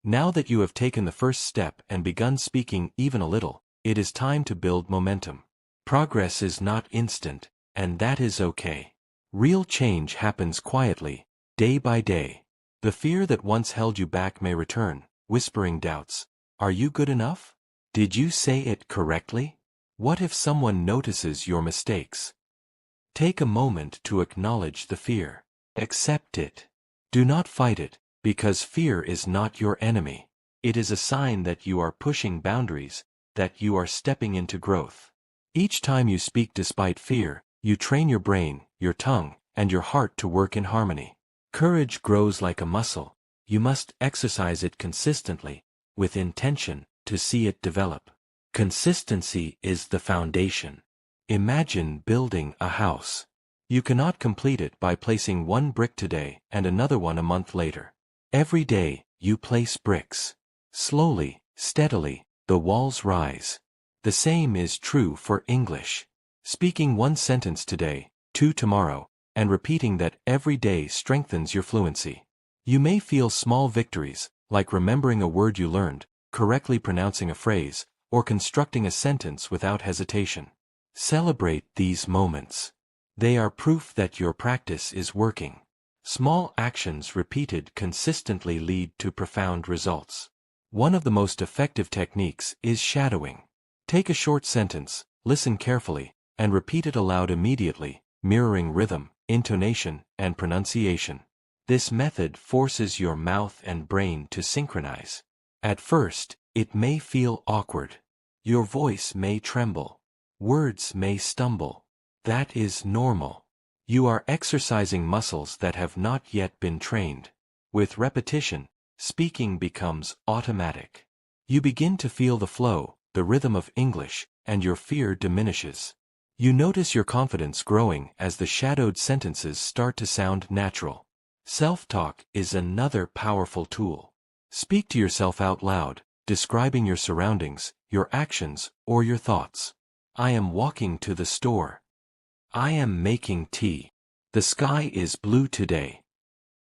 Now that you have taken the first step and begun speaking even a little, it is time to build momentum. Progress is not instant, and that is okay. Real change happens quietly, day by day. The fear that once held you back may return, whispering doubts. Are you good enough? Did you say it correctly? What if someone notices your mistakes? Take a moment to acknowledge the fear. Accept it. Do not fight it, because fear is not your enemy. It is a sign that you are pushing boundaries, that you are stepping into growth. Each time you speak despite fear, you train your brain, your tongue, and your heart to work in harmony. Courage grows like a muscle. You must exercise it consistently, with intention, to see it develop. Consistency is the foundation. Imagine building a house. You cannot complete it by placing one brick today and another one a month later. Every day, you place bricks. Slowly, steadily, the walls rise. The same is true for English. Speaking one sentence today, two tomorrow, and repeating that every day strengthens your fluency. You may feel small victories, like remembering a word you learned, correctly pronouncing a phrase, or constructing a sentence without hesitation. Celebrate these moments. They are proof that your practice is working. Small actions repeated consistently lead to profound results. One of the most effective techniques is shadowing. Take a short sentence, listen carefully, and repeat it aloud immediately, mirroring rhythm, intonation, and pronunciation. This method forces your mouth and brain to synchronize. At first, it may feel awkward. Your voice may tremble. Words may stumble. That is normal. You are exercising muscles that have not yet been trained. With repetition, speaking becomes automatic. You begin to feel the flow, the rhythm of English, and your fear diminishes. You notice your confidence growing as the shadowed sentences start to sound natural. Self-talk is another powerful tool. Speak to yourself out loud, describing your surroundings, your actions, or your thoughts. I am walking to the store. I am making tea. The sky is blue today.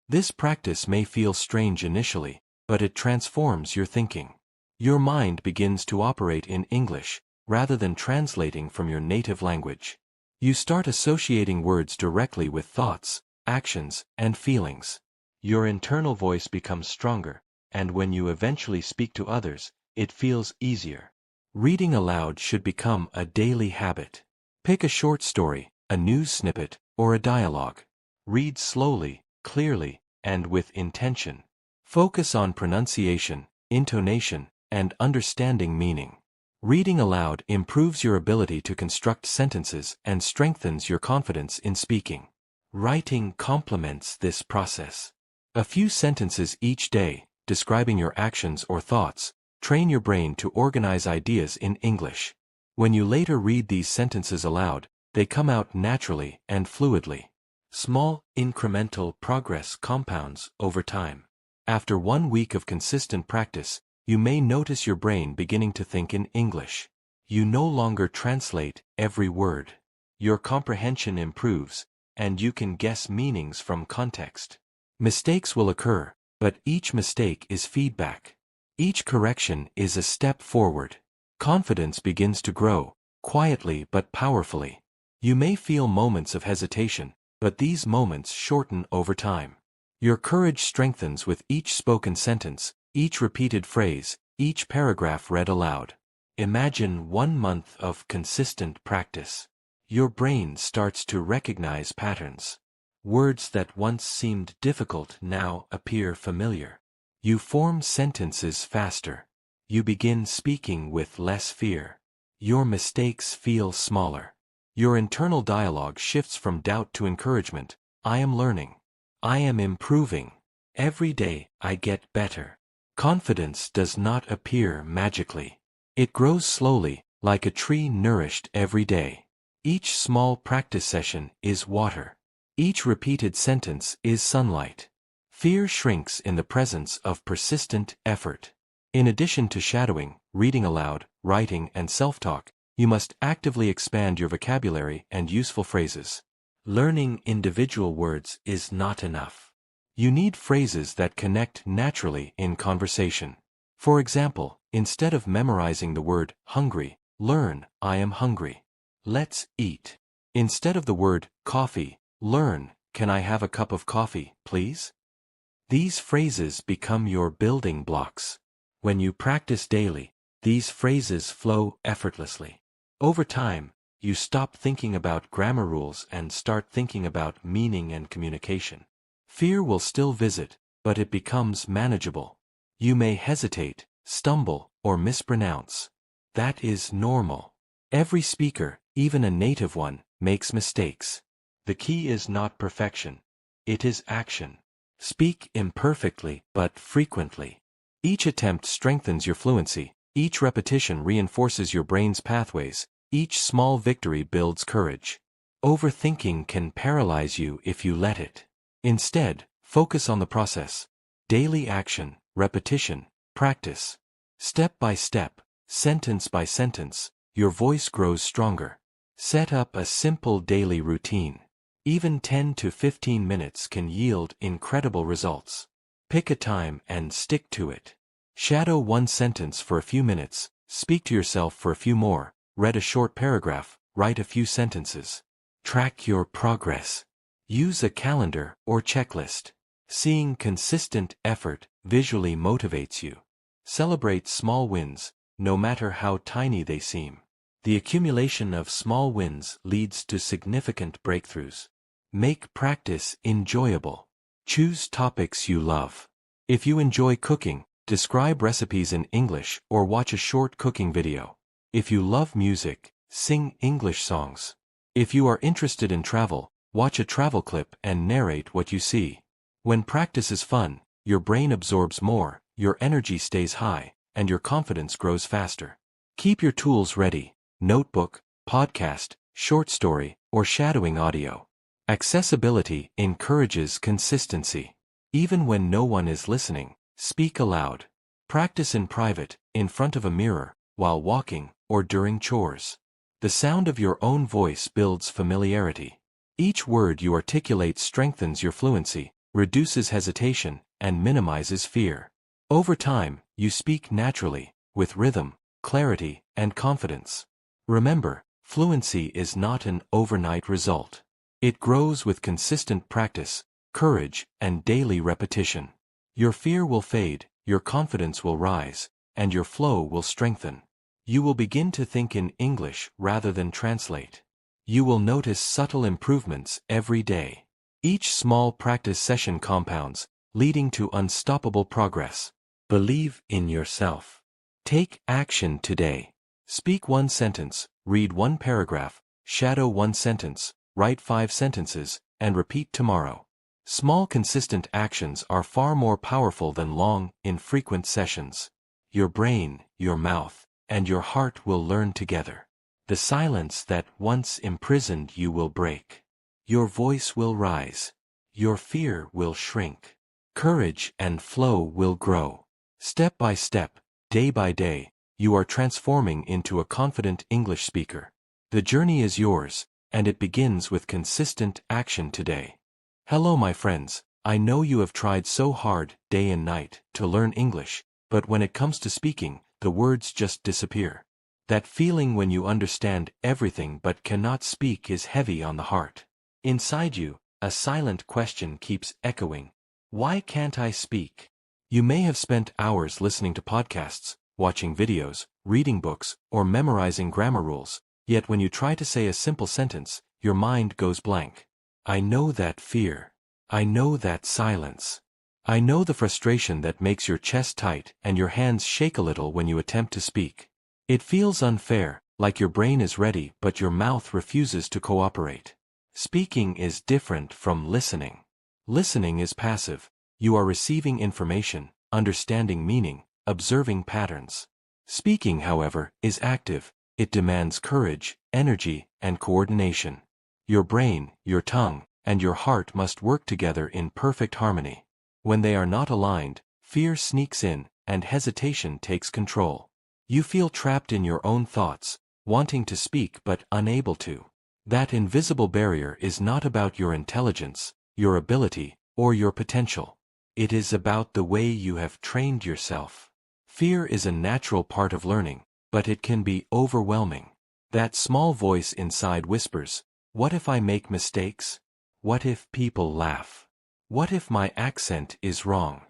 This practice may feel strange initially, but it transforms your thinking. Your mind begins to operate in English, rather than translating from your native language. You start associating words directly with thoughts, actions, and feelings. Your internal voice becomes stronger, and when you eventually speak to others, it feels easier. Reading aloud should become a daily habit. Pick a short story, a news snippet, or a dialogue. Read slowly, clearly, and with intention. Focus on pronunciation, intonation, and understanding meaning. Reading aloud improves your ability to construct sentences and strengthens your confidence in speaking. Writing complements this process. A few sentences each day, describing your actions or thoughts, train your brain to organize ideas in English. When you later read these sentences aloud, they come out naturally and fluidly. Small, incremental progress compounds over time. After 1 week of consistent practice, you may notice your brain beginning to think in English. You no longer translate every word. Your comprehension improves, and you can guess meanings from context. Mistakes will occur, but each mistake is feedback. Each correction is a step forward. Confidence begins to grow, quietly but powerfully. You may feel moments of hesitation, but these moments shorten over time. Your courage strengthens with each spoken sentence, each repeated phrase, each paragraph read aloud. Imagine 1 month of consistent practice. Your brain starts to recognize patterns. Words that once seemed difficult now appear familiar. You form sentences faster. You begin speaking with less fear. Your mistakes feel smaller. Your internal dialogue shifts from doubt to encouragement. I am learning. I am improving. Every day, I get better. Confidence does not appear magically. It grows slowly, like a tree nourished every day. Each small practice session is water. Each repeated sentence is sunlight. Fear shrinks in the presence of persistent effort. In addition to shadowing, reading aloud, writing, and self-talk, you must actively expand your vocabulary and useful phrases. Learning individual words is not enough. You need phrases that connect naturally in conversation. For example, instead of memorizing the word hungry, learn I am hungry. Let's eat. Instead of the word coffee, learn can I have a cup of coffee, please? These phrases become your building blocks. When you practice daily, these phrases flow effortlessly. Over time, you stop thinking about grammar rules and start thinking about meaning and communication. Fear will still visit, but it becomes manageable. You may hesitate, stumble, or mispronounce. That is normal. Every speaker, even a native one, makes mistakes. The key is not perfection. It is action. Speak imperfectly, but frequently. Each attempt strengthens your fluency. Each repetition reinforces your brain's pathways. Each small victory builds courage. Overthinking can paralyze you if you let it. Instead, focus on the process. Daily action, repetition, practice. Step by step, sentence by sentence, your voice grows stronger. Set up a simple daily routine. Even 10 to 15 minutes can yield incredible results. Pick a time and stick to it. Shadow one sentence for a few minutes, speak to yourself for a few more, read a short paragraph, write a few sentences. Track your progress. Use a calendar or checklist. Seeing consistent effort visually motivates you. Celebrate small wins, no matter how tiny they seem. The accumulation of small wins leads to significant breakthroughs. Make practice enjoyable. Choose topics you love. If you enjoy cooking, describe recipes in English or watch a short cooking video. If you love music, sing English songs. If you are interested in travel, watch a travel clip and narrate what you see. When practice is fun, your brain absorbs more, your energy stays high, and your confidence grows faster. Keep your tools ready: notebook, podcast, short story, or shadowing audio. Accessibility encourages consistency. Even when no one is listening, speak aloud. Practice in private, in front of a mirror, while walking, or during chores. The sound of your own voice builds familiarity. Each word you articulate strengthens your fluency, reduces hesitation, and minimizes fear. Over time, you speak naturally, with rhythm, clarity, and confidence. Remember, fluency is not an overnight result. It grows with consistent practice, courage, and daily repetition. Your fear will fade, your confidence will rise, and your flow will strengthen. You will begin to think in English rather than translate. You will notice subtle improvements every day. Each small practice session compounds, leading to unstoppable progress. Believe in yourself. Take action today. Speak one sentence, read one paragraph, shadow one sentence, write 5 sentences, and repeat tomorrow. Small consistent actions are far more powerful than long, infrequent sessions. Your brain, your mouth, and your heart will learn together. The silence that once imprisoned you will break. Your voice will rise. Your fear will shrink. Courage and flow will grow. Step by step, day by day, you are transforming into a confident English speaker. The journey is yours, and it begins with consistent action today. Hello my friends, I know you have tried so hard, day and night, to learn English, but when it comes to speaking, the words just disappear. That feeling when you understand everything but cannot speak is heavy on the heart. Inside you, a silent question keeps echoing. Why can't I speak? You may have spent hours listening to podcasts, watching videos, reading books, or memorizing grammar rules, yet when you try to say a simple sentence, your mind goes blank. I know that fear. I know that silence. I know the frustration that makes your chest tight and your hands shake a little when you attempt to speak. It feels unfair, like your brain is ready but your mouth refuses to cooperate. Speaking is different from listening. Listening is passive. You are receiving information, understanding meaning, observing patterns. Speaking, however, is active. It demands courage, energy, and coordination. Your brain, your tongue, and your heart must work together in perfect harmony. When they are not aligned, fear sneaks in, and hesitation takes control. You feel trapped in your own thoughts, wanting to speak but unable to. That invisible barrier is not about your intelligence, your ability, or your potential. It is about the way you have trained yourself. Fear is a natural part of learning, but it can be overwhelming. That small voice inside whispers, "What if I make mistakes? What if people laugh? What if my accent is wrong?"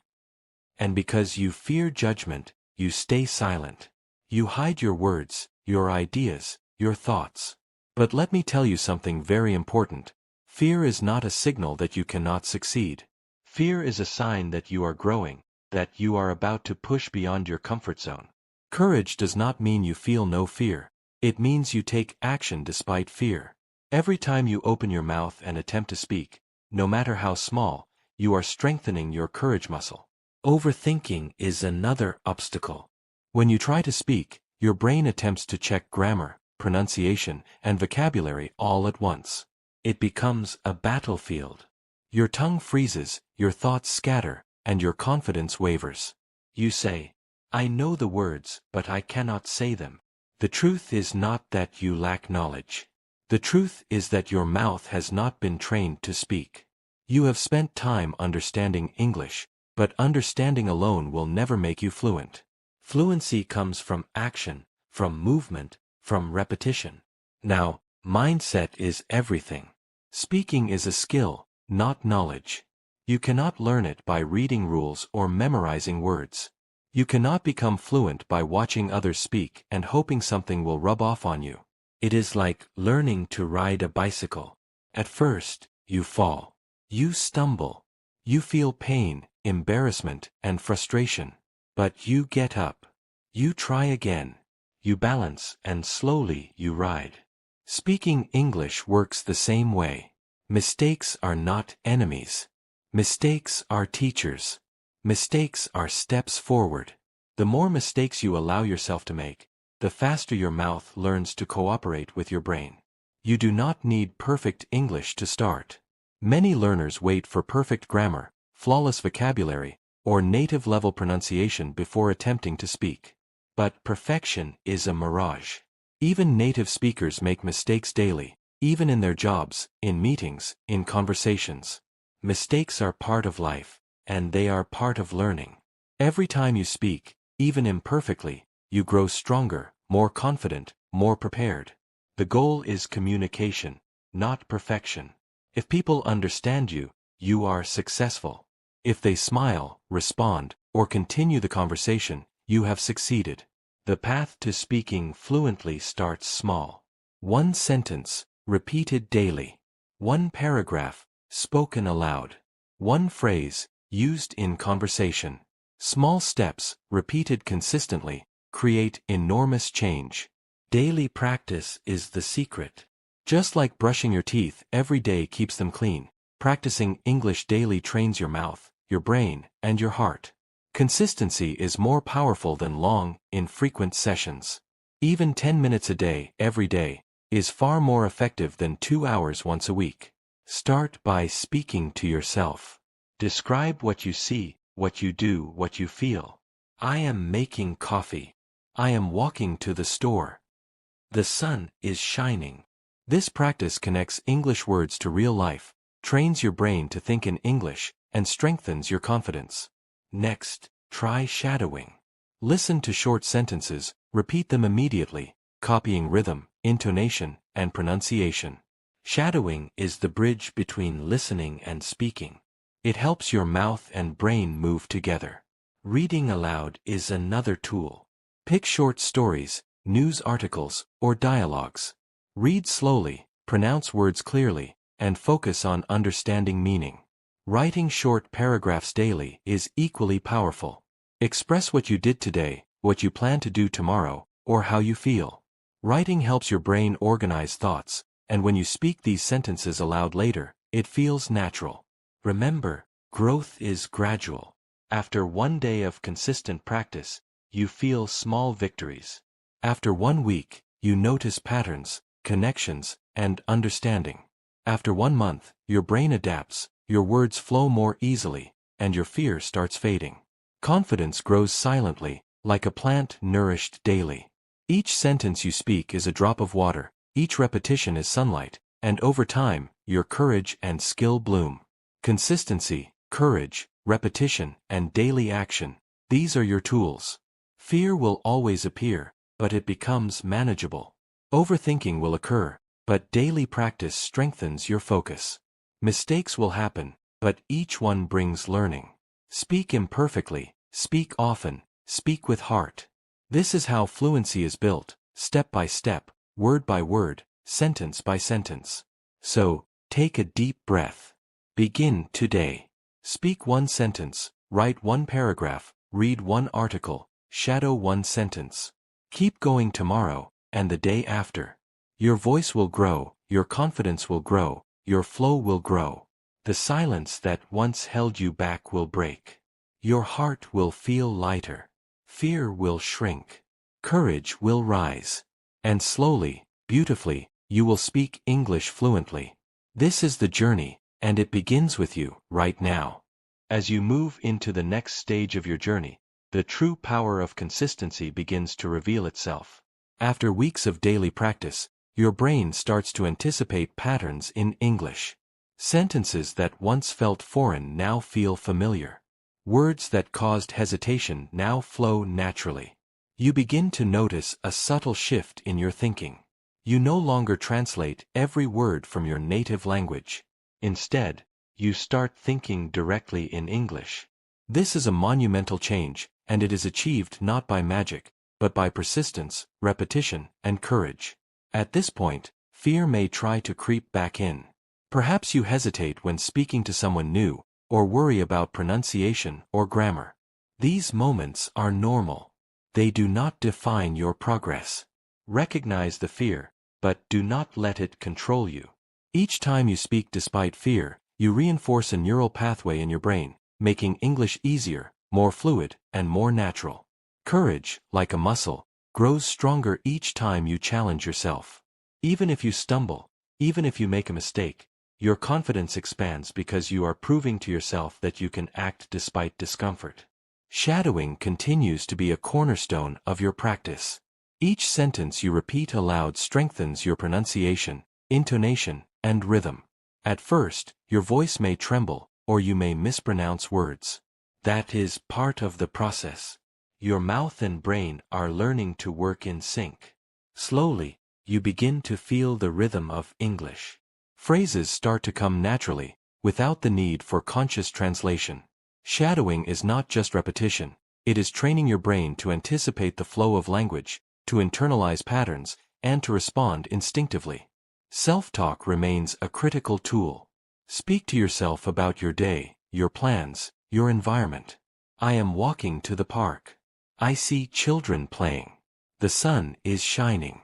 And because you fear judgment, you stay silent. You hide your words, your ideas, your thoughts. But let me tell you something very important. Fear is not a signal that you cannot succeed. Fear is a sign that you are growing, that you are about to push beyond your comfort zone. Courage does not mean you feel no fear. It means you take action despite fear. Every time you open your mouth and attempt to speak, no matter how small, you are strengthening your courage muscle. Overthinking is another obstacle. When you try to speak, your brain attempts to check grammar, pronunciation, and vocabulary all at once. It becomes a battlefield. Your tongue freezes, your thoughts scatter, and your confidence wavers. You say, "I know the words, but I cannot say them." The truth is not that you lack knowledge. The truth is that your mouth has not been trained to speak. You have spent time understanding English, but understanding alone will never make you fluent. Fluency comes from action, from movement, from repetition. Now, mindset is everything. Speaking is a skill, not knowledge. You cannot learn it by reading rules or memorizing words. You cannot become fluent by watching others speak and hoping something will rub off on you. It is like learning to ride a bicycle. At first, you fall. You stumble. You feel pain, embarrassment, and frustration. But you get up. You try again. You balance, and slowly you ride. Speaking English works the same way. Mistakes are not enemies. Mistakes are teachers. Mistakes are steps forward. The more mistakes you allow yourself to make, the faster your mouth learns to cooperate with your brain. You do not need perfect English to start. Many learners wait for perfect grammar, flawless vocabulary, or native-level pronunciation before attempting to speak. But perfection is a mirage. Even native speakers make mistakes daily, even in their jobs, in meetings, in conversations. Mistakes are part of life, and they are part of learning. Every time you speak, even imperfectly, you grow stronger, more confident, more prepared. The goal is communication, not perfection. If people understand you, you are successful. If they smile, respond, or continue the conversation, you have succeeded. The path to speaking fluently starts small. One sentence, repeated daily. One paragraph, spoken aloud. One phrase, used in conversation. Small steps, repeated consistently, create enormous change. Daily practice is the secret. Just like brushing your teeth every day keeps them clean, practicing English daily trains your mouth, your brain, and your heart. Consistency is more powerful than long, infrequent sessions. Even 10 minutes a day, every day, is far more effective than 2 hours once a week. Start by speaking to yourself. Describe what you see, what you do, what you feel. I am making coffee. I am walking to the store. The sun is shining. This practice connects English words to real life, trains your brain to think in English, and strengthens your confidence. Next, try shadowing. Listen to short sentences, repeat them immediately, copying rhythm, intonation, and pronunciation. Shadowing is the bridge between listening and speaking. It helps your mouth and brain move together. Reading aloud is another tool. Pick short stories, news articles, or dialogues. Read slowly, pronounce words clearly, and focus on understanding meaning. Writing short paragraphs daily is equally powerful. Express what you did today, what you plan to do tomorrow, or how you feel. Writing helps your brain organize thoughts, and when you speak these sentences aloud later, it feels natural. Remember, growth is gradual. After one day of consistent practice, you feel small victories. After 1 week, you notice patterns, connections, and understanding. After 1 month, your brain adapts, your words flow more easily, and your fear starts fading. Confidence grows silently, like a plant nourished daily. Each sentence you speak is a drop of water, each repetition is sunlight, and over time, your courage and skill bloom. Consistency, courage, repetition, and daily action. These are your tools. Fear will always appear, but it becomes manageable. Overthinking will occur, but daily practice strengthens your focus. Mistakes will happen, but each one brings learning. Speak imperfectly, speak often, speak with heart. This is how fluency is built, step by step, word by word, sentence by sentence. So, take a deep breath. Begin today. Speak one sentence, write one paragraph, read one article, shadow one sentence. Keep going tomorrow, and the day after. Your voice will grow, your confidence will grow, your flow will grow. The silence that once held you back will break. Your heart will feel lighter. Fear will shrink. Courage will rise. And slowly, beautifully, you will speak English fluently. This is the journey, and it begins with you, right now. As you move into the next stage of your journey, the true power of consistency begins to reveal itself. After weeks of daily practice, your brain starts to anticipate patterns in English. Sentences that once felt foreign now feel familiar. Words that caused hesitation now flow naturally. You begin to notice a subtle shift in your thinking. You no longer translate every word from your native language. Instead, you start thinking directly in English. This is a monumental change, and it is achieved not by magic, but by persistence, repetition, and courage. At this point, fear may try to creep back in. Perhaps you hesitate when speaking to someone new, or worry about pronunciation or grammar. These moments are normal. They do not define your progress. Recognize the fear, but do not let it control you. Each time you speak despite fear, you reinforce a neural pathway in your brain, making English easier, more fluid, and more natural. Courage, like a muscle, grows stronger each time you challenge yourself. Even if you stumble, even if you make a mistake, your confidence expands because you are proving to yourself that you can act despite discomfort. Shadowing continues to be a cornerstone of your practice. Each sentence you repeat aloud strengthens your pronunciation, intonation, and rhythm. At first, your voice may tremble, or you may mispronounce words. That is part of the process. Your mouth and brain are learning to work in sync. Slowly, you begin to feel the rhythm of English. Phrases start to come naturally, without the need for conscious translation. Shadowing is not just repetition, it is training your brain to anticipate the flow of language, to internalize patterns, and to respond instinctively. Self-talk remains a critical tool. Speak to yourself about your day, your plans, your environment. I am walking to the park. I see children playing. The sun is shining.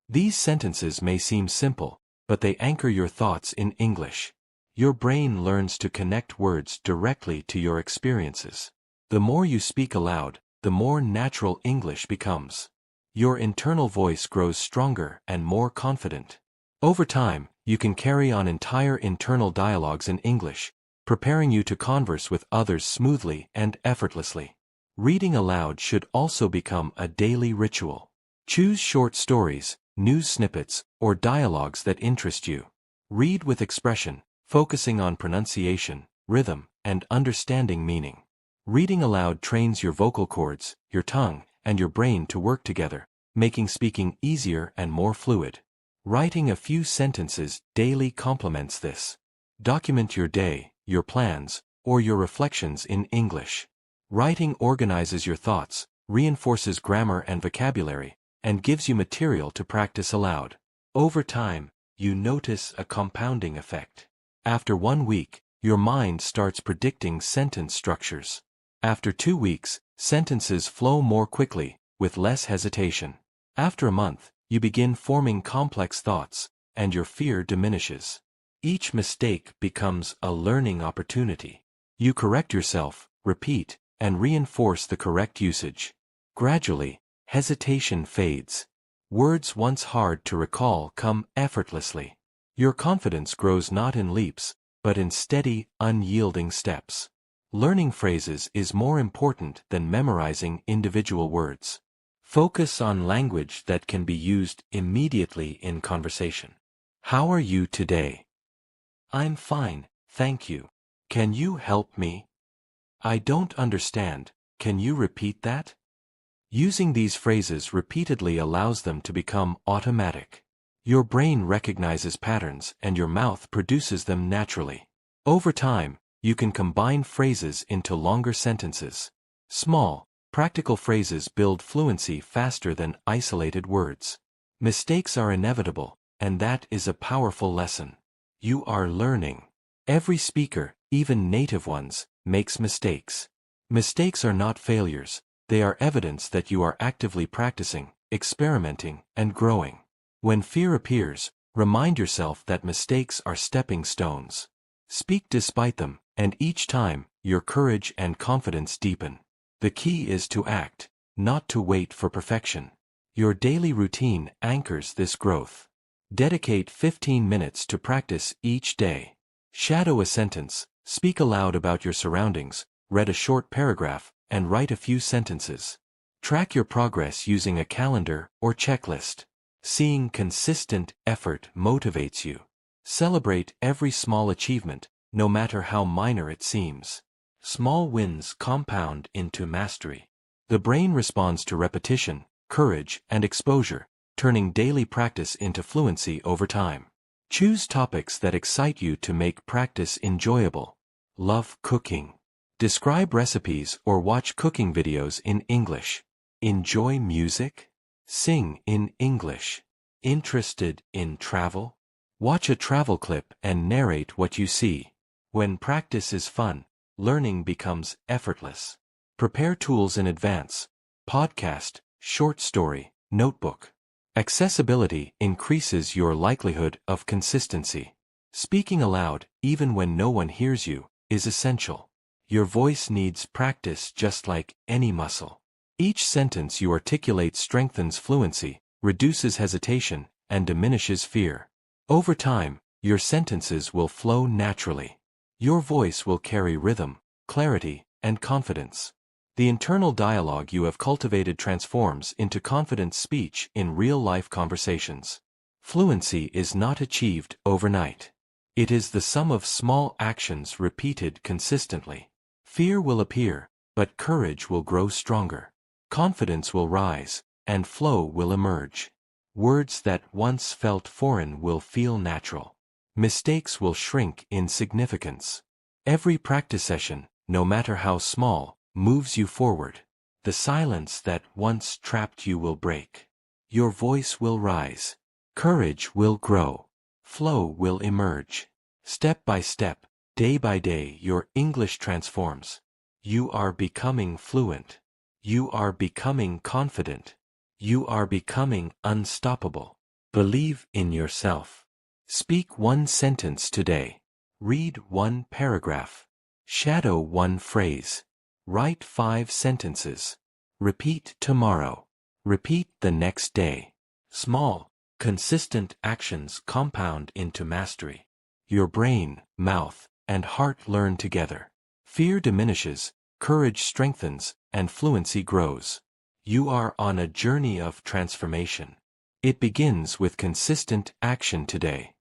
These sentences may seem simple, but they anchor your thoughts in English. Your brain learns to connect words directly to your experiences. The more you speak aloud, the more natural English becomes. Your internal voice grows stronger and more confident. Over time, you can carry on entire internal dialogues in English, preparing you to converse with others smoothly and effortlessly. Reading aloud should also become a daily ritual. Choose short stories, news snippets, or dialogues that interest you. Read with expression, focusing on pronunciation, rhythm, and understanding meaning. Reading aloud trains your vocal cords, your tongue, and your brain to work together, making speaking easier and more fluid. Writing a few sentences daily complements this. Document your day, your plans, or your reflections in English. Writing organizes your thoughts, reinforces grammar and vocabulary, and gives you material to practice aloud. Over time, you notice a compounding effect. After 1 week, your mind starts predicting sentence structures. After 2 weeks, sentences flow more quickly, with less hesitation. After a month, you begin forming complex thoughts, and your fear diminishes. Each mistake becomes a learning opportunity. You correct yourself, repeat, and reinforce the correct usage. Gradually, hesitation fades. Words once hard to recall come effortlessly. Your confidence grows not in leaps, but in steady, unyielding steps. Learning phrases is more important than memorizing individual words. Focus on language that can be used immediately in conversation. How are you today? I'm fine, thank you. Can you help me? I don't understand. Can you repeat that? Using these phrases repeatedly allows them to become automatic. Your brain recognizes patterns and your mouth produces them naturally. Over time, you can combine phrases into longer sentences. Small, practical phrases build fluency faster than isolated words. Mistakes are inevitable, and that is a powerful lesson. You are learning. Every speaker, even native ones, makes mistakes. Mistakes are not failures, they are evidence that you are actively practicing, experimenting, and growing. When fear appears, remind yourself that mistakes are stepping stones. Speak despite them, and each time, your courage and confidence deepen. The key is to act, not to wait for perfection. Your daily routine anchors this growth. Dedicate 15 minutes to practice each day. Shadow a sentence, speak aloud about your surroundings, read a short paragraph, and write a few sentences. Track your progress using a calendar or checklist. Seeing consistent effort motivates you. Celebrate every small achievement, no matter how minor it seems. Small wins compound into mastery. The brain responds to repetition, courage, and exposure, turning daily practice into fluency over time. Choose topics that excite you to make practice enjoyable. Love cooking. Describe recipes or watch cooking videos in English. Enjoy music? Sing in English. Interested in travel? Watch a travel clip and narrate what you see. When practice is fun, learning becomes effortless. Prepare tools in advance. Podcast, short story, notebook. Accessibility increases your likelihood of consistency. Speaking aloud, even when no one hears you, is essential. Your voice needs practice just like any muscle. Each sentence you articulate strengthens fluency, reduces hesitation, and diminishes fear. Over time, your sentences will flow naturally. Your voice will carry rhythm, clarity, and confidence. The internal dialogue you have cultivated transforms into confident speech in real-life conversations. Fluency is not achieved overnight. It is the sum of small actions repeated consistently. Fear will appear, but courage will grow stronger. Confidence will rise, and flow will emerge. Words that once felt foreign will feel natural. Mistakes will shrink in significance. Every practice session, no matter how small, moves you forward. The silence that once trapped you will break. Your voice will rise. Courage will grow. Flow will emerge. Step by step, day by day, your English transforms. You are becoming fluent. You are becoming confident. You are becoming unstoppable. Believe in yourself. Speak one sentence today. Read one paragraph. Shadow one phrase. Write 5 sentences. Repeat tomorrow. Repeat the next day. Small, consistent actions compound into mastery. Your brain, mouth, and heart learn together. Fear diminishes, courage strengthens, and fluency grows. You are on a journey of transformation. It begins with consistent action today.